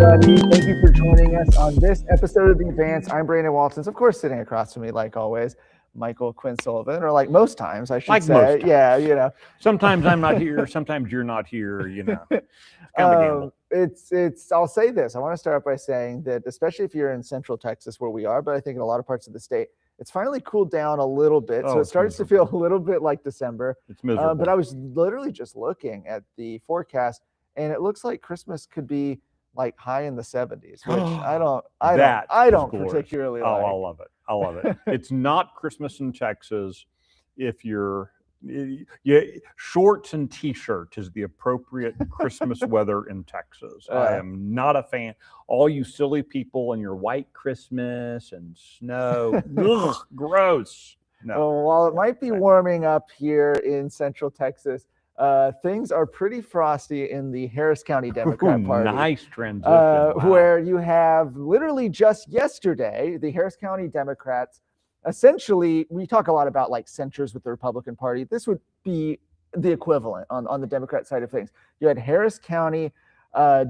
everybody. Thank you for joining us on this episode of The Advance. I'm Brandon Waltons. Of course, sitting across from me, like always, Michael Quinn Sullivan, or like most times, I should Like say. most times. Yeah, you know. Sometimes I'm not here. Sometimes you're not here. You know, it's kind of a gamble. It's. I'll say this. I want to start off by saying that, especially if you're in Central Texas, where we are, but I think in a lot of parts of the state, it's finally cooled down a little bit. So it starts to feel a little bit like December. It's miserable. But I was literally just looking at the forecast, and it looks like Christmas could be like high in the 70s, which I don't particularly like. I love it. I love it. It's not Christmas in Texas if you're shorts and t-shirt is the appropriate Christmas weather in Texas. I am not a fan. All you silly people and your white Christmas and snow, ugh, gross. No. While it might be warming up here in Central Texas, things are pretty frosty in the Harris County Democrat Party. Nice transition. Wow. Where you have literally just yesterday, the Harris County Democrats, essentially, we talk a lot about like censures with the Republican Party. This would be the equivalent on the Democrat side of things. You had Harris County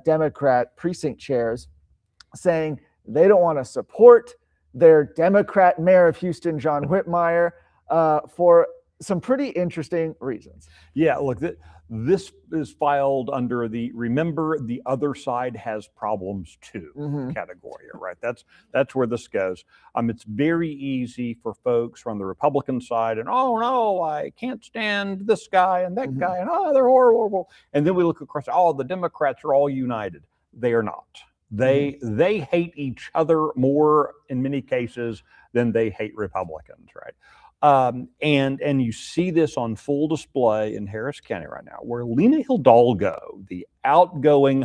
Democrat precinct chairs saying they don't want to support their Democrat mayor of Houston, John Whitmire, for some pretty interesting reasons. Yeah, look, this is filed under the remember the other side has problems too category, right? That's where this goes. It's very easy for folks from the Republican side and oh no, I can't stand this guy and that guy and oh they're horrible. And then we look across, oh the Democrats are all united. They are not. They hate each other more in many cases than they hate Republicans, right? And you see this on full display in Harris County right now, where Lena Hidalgo, the outgoing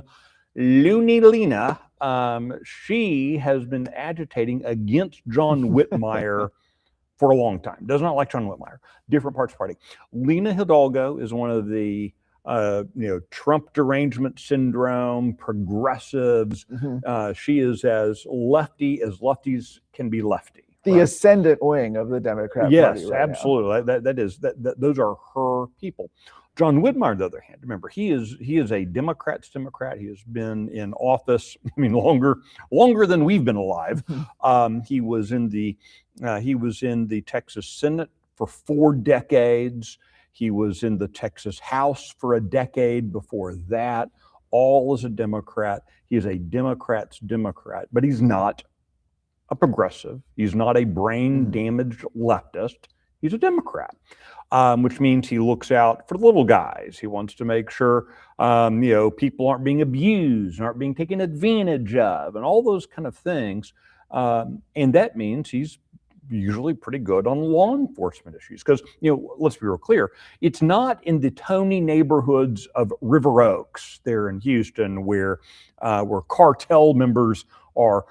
Looney Lena, she has been agitating against John Whitmire for a long time. Does not like John Whitmire. Different parts of the party. Lena Hidalgo is one of the Trump derangement syndrome progressives. She is as lefty as lefties can be lefty. The ascendant wing of the Democrat Party. Yes, absolutely. Those are her people. John Whitmire, on the other hand, remember he is a Democrat's Democrat. He has been in office, longer than we've been alive. He was in the Texas Senate for 4 decades. He was in the Texas House for a decade before that. All as a Democrat. He is a Democrat's Democrat, but he's not a progressive. He's not a brain-damaged leftist. He's a Democrat, which means he looks out for the little guys. He wants to make sure, people aren't being abused, aren't being taken advantage of, and all those kind of things. And that means he's usually pretty good on law enforcement issues. Because, let's be real clear, it's not in the Tony neighborhoods of River Oaks there in Houston where cartel members are,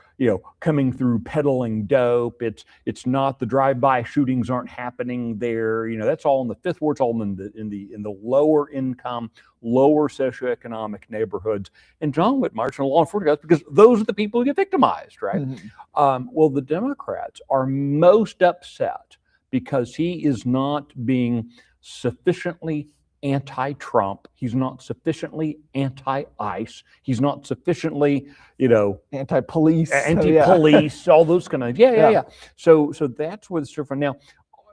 coming through peddling dope. It's not the drive-by shootings aren't happening there. That's all in the Fifth Ward. It's all in the lower income, lower socioeconomic neighborhoods. And John Whitmire's in a law enforcement guys because those are the people who get victimized, right? Well, the Democrats are most upset because he is not being sufficiently anti-Trump. He's not sufficiently anti-ICE. He's not sufficiently, anti-police. All those kind of, yeah. So that's where the stuff from now.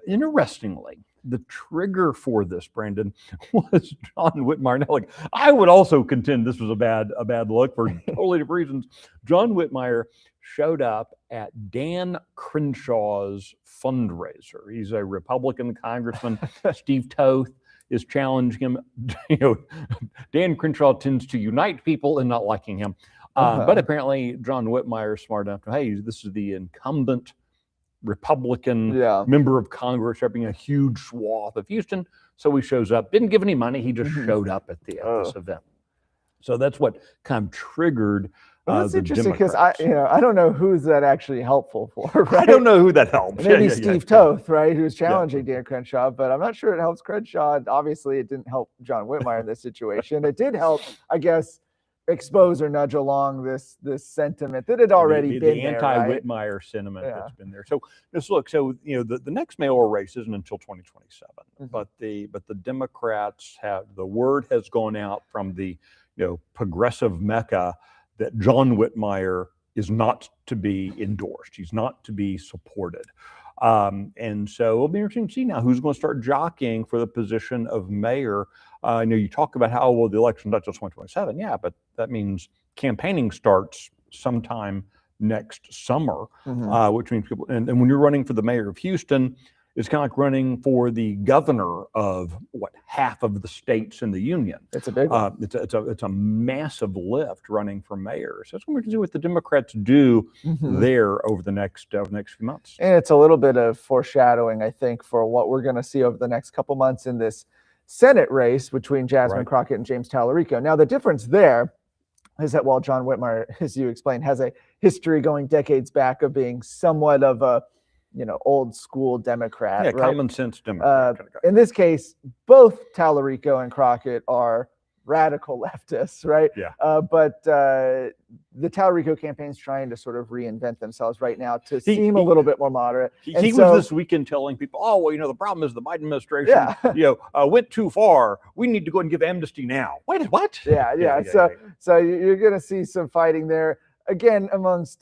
Interestingly, the trigger for this, Brandon, was John Whitmire. Now, I would also contend this was a bad look for totally different reasons. John Whitmire showed up at Dan Crenshaw's fundraiser. He's a Republican congressman. Steve Toth is challenging him. Dan Crenshaw tends to unite people in not liking him. But apparently John Whitmire is smart enough to, hey, this is the incumbent Republican member of Congress representing a huge swath of Houston. So he shows up, didn't give any money. He just showed up at this event. So that's what kind of triggered that's interesting because I don't know who's that actually helpful for. Right? I don't know who that helps. Maybe Steve Toth, right, who's challenging Dan Crenshaw, but I'm not sure it helps Crenshaw. Obviously, it didn't help John Whitmire in this situation. It did help, I guess, expose or nudge along this sentiment that had already been the anti-Whitmire sentiment that's been there. So just look. So the next mayoral race isn't until 2027, but the Democrats have the word has gone out from the progressive Mecca that John Whitmire is not to be endorsed. He's not to be supported. And so it'll be interesting to see now who's going to start jockeying for the position of mayor. I know you talk about how, well, the election's not just 2027. Yeah, but that means campaigning starts sometime next summer, which means people, and when you're running for the mayor of Houston, it's kind of like running for the governor of half of the states in the union. It's a big one. It's a massive lift running for mayor. So it's going to see what the Democrats do there over the next few months. And it's a little bit of foreshadowing, I think, for what we're going to see over the next couple months in this Senate race between Jasmine Crockett and James Tallarico. Now, the difference there is that while John Whitmire, as you explained, has a history going decades back of being somewhat of a old school Democrat. Yeah, right? common sense Democrat. In this case, both Tallarico and Crockett are radical leftists, right? Yeah. But the Tallarico campaign's trying to sort of reinvent themselves right now to seem a little bit more moderate. He was this weekend telling people, oh, well, the problem is the Biden administration, went too far. We need to go and give amnesty now. Wait, what? Yeah. So you're going to see some fighting there again amongst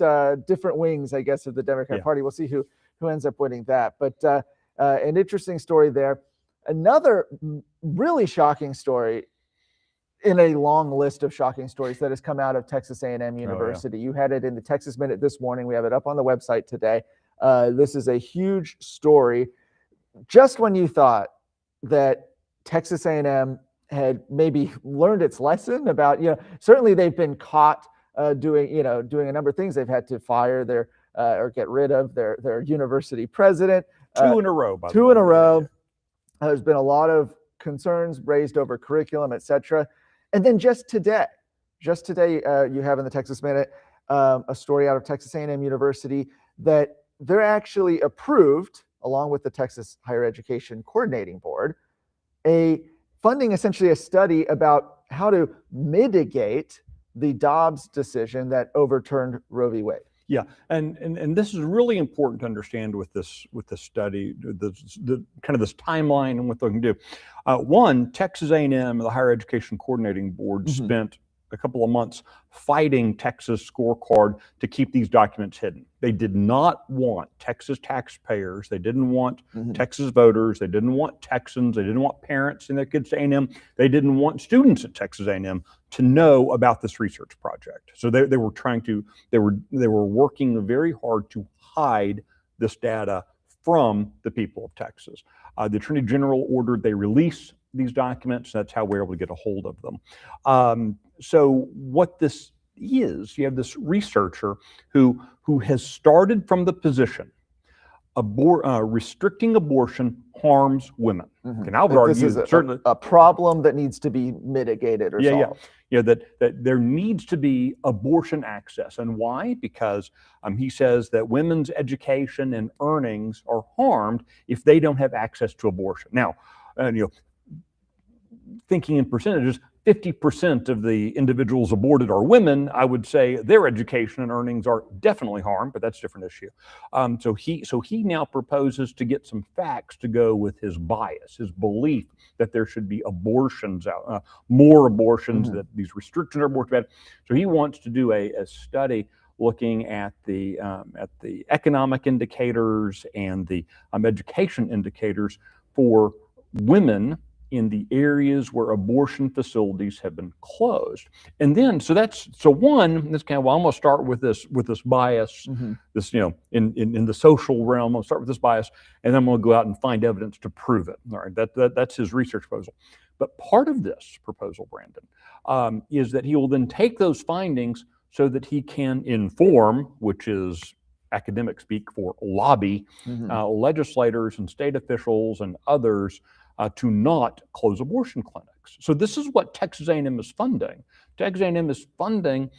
different wings, I guess, of the Democrat Party. We'll see who ends up winning that. But an interesting story there. Another really shocking story in a long list of shocking stories that has come out of Texas A&M University. You had it in the Texas Minute this morning. We have it up on the website today. This is a huge story. Just when you thought that Texas A&M had maybe learned its lesson about, certainly they've been caught doing a number of things. They've had to fire their or get rid of their university president. Two in a row. Two in a row. There's been a lot of concerns raised over curriculum, et cetera. And then just today, you have in the Texas Minute a story out of Texas A&M University that they're actually approved, along with the Texas Higher Education Coordinating Board, essentially a study about how to mitigate the Dobbs decision that overturned Roe v. Wade. Yeah, and this is really important to understand with this study, the kind of this timeline and what they can do. One, Texas A&M and the Higher Education Coordinating Board spent a couple of months fighting Texas scorecard to keep these documents hidden. They did not want Texas taxpayers. They didn't want Texas voters. They didn't want Texans. They didn't want parents and their kids to A&M. They didn't want students at Texas A&M to know about this research project. So they were working very hard to hide this data from the people of Texas. The Attorney General ordered they release these documents. That's how we're able to get a hold of them. So what this is, you have this researcher who has started from the position restricting abortion harms women. And I would argue this is certainly a problem that needs to be mitigated or solved. That there needs to be abortion access. And why? Because he says that women's education and earnings are harmed if they don't have access to abortion. Now, thinking in percentages, 50% of the individuals aborted are women. I would say their education and earnings are definitely harmed, but that's a different issue. So he now proposes to get some facts to go with his bias, his belief that there should be abortions out, more abortions, that these restrictions are more bad. So he wants to do a study looking at the economic indicators and the education indicators for women in the areas where abortion facilities have been closed. And then, so one, this kind of, well, I'm going to start with this bias, this, in the social realm, I'm going to start with this bias, and then I'm going to go out and find evidence to prove it. All right, that's his research proposal. But part of this proposal, Brandon, is that he will then take those findings so that he can inform, which is academic speak for lobby, legislators and state officials and others to not close abortion clinics. So this is what Texas A&M is funding. Texas A&M is funding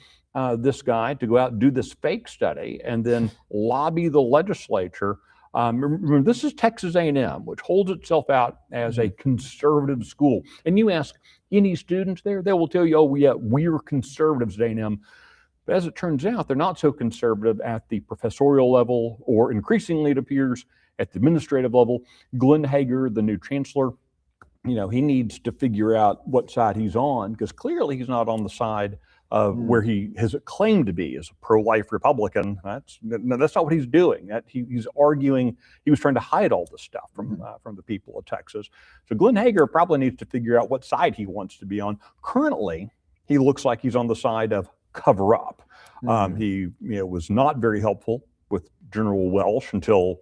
this guy to go out and do this fake study and then lobby the legislature. Remember, this is Texas A&M, which holds itself out as a conservative school. And you ask any students there, they will tell you, oh, yeah, we're conservatives at A&M. But as it turns out, they're not so conservative at the professorial level, or increasingly, it appears, at the administrative level. Glenn Hager, the new chancellor, he needs to figure out what side he's on, because clearly he's not on the side where he has claimed to be as a pro-life Republican. That's not what he's doing. He's arguing. He was trying to hide all this stuff from the people of Texas. So Glenn Hager probably needs to figure out what side he wants to be on. Currently, he looks like he's on the side of cover up. He was not very helpful with General Welsh until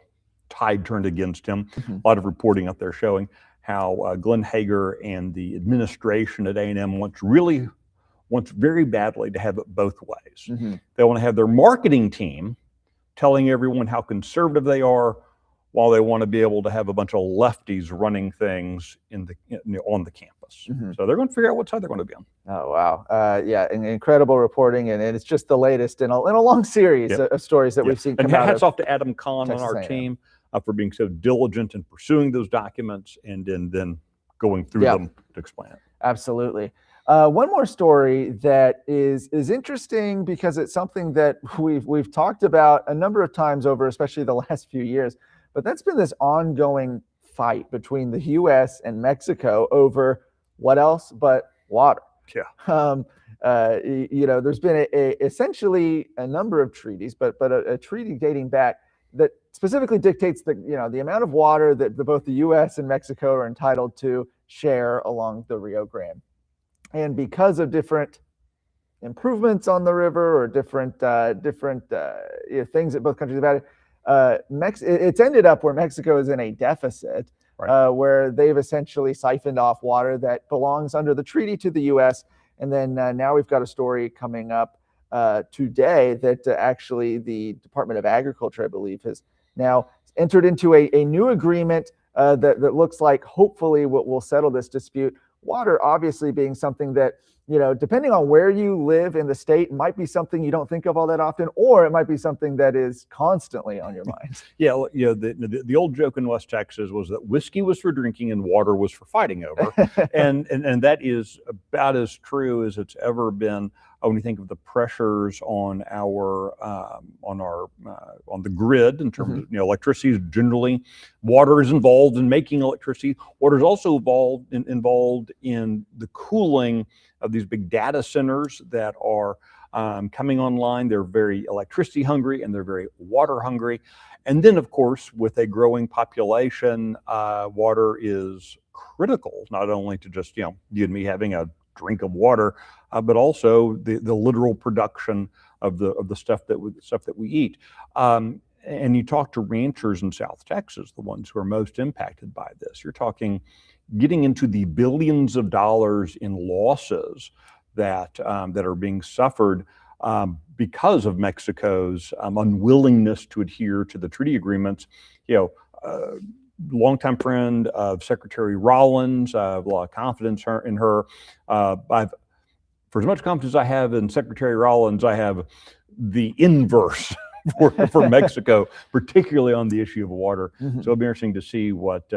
tide turned against him. A lot of reporting up there showing how Glenn Hager and the administration at A&M wants very badly to have it both ways. They want to have their marketing team telling everyone how conservative they are, while they want to be able to have a bunch of lefties running things on the campus. So they're going to figure out what side they're going to be on. Oh, wow. Yeah, incredible reporting. And it's just the latest in a long series of stories that we've seen come out. And hats off to Adam Kahn on our team for being so diligent in pursuing those documents and then going through them to explain it. Absolutely. One more story that is interesting because it's something that we've talked about a number of times over, especially the last few years. But that's been this ongoing fight between the U.S. and Mexico over what else but water. Yeah. There's been essentially a number of treaties, but a treaty dating back that specifically dictates the amount of water that both the U.S. and Mexico are entitled to share along the Rio Grande. And because of different improvements on the river or different things that both countries have had, it's ended up where Mexico is in a deficit, where they've essentially siphoned off water that belongs under the treaty to the U.S. And then now we've got a story coming up today that actually the Department of Agriculture, I believe, has now entered into a new agreement that looks like hopefully will settle this dispute. Water obviously being something that, depending on where you live in the state, might be something you don't think of all that often, or it might be something that is constantly on your mind. The old joke in West Texas was that whiskey was for drinking and water was for fighting over. and that is about as true as it's ever been when you think of the pressures on on the grid in terms of electricity. Is generally, water is involved in making electricity. Water is also involved in the cooling of these big data centers that are coming online. They're very electricity hungry and they're very water hungry. And then, of course, with a growing population, water is critical, not only to just you and me having a drink of water, but also the literal production of the stuff that we eat. And you talk to ranchers in South Texas, the ones who are most impacted by this. You're talking getting into the billions of dollars in losses that are being suffered because of Mexico's unwillingness to adhere to the treaty agreements. Longtime friend of Secretary Rollins. I have a lot of confidence in her. For as much confidence I have in Secretary Rollins, I have the inverse for Mexico, particularly on the issue of water. So it'll be interesting to see what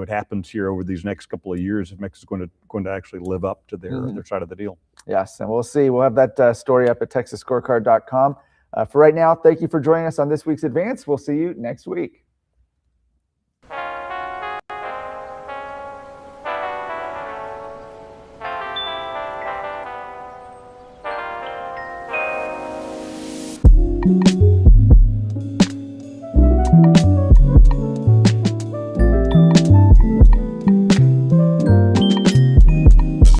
happens here over these next couple of years if Mexico's going to actually live up to their side of the deal. Yes, and we'll see. We'll have that story up at TexasScorecard.com. For right now, thank you for joining us on this week's Advance. We'll see you next week.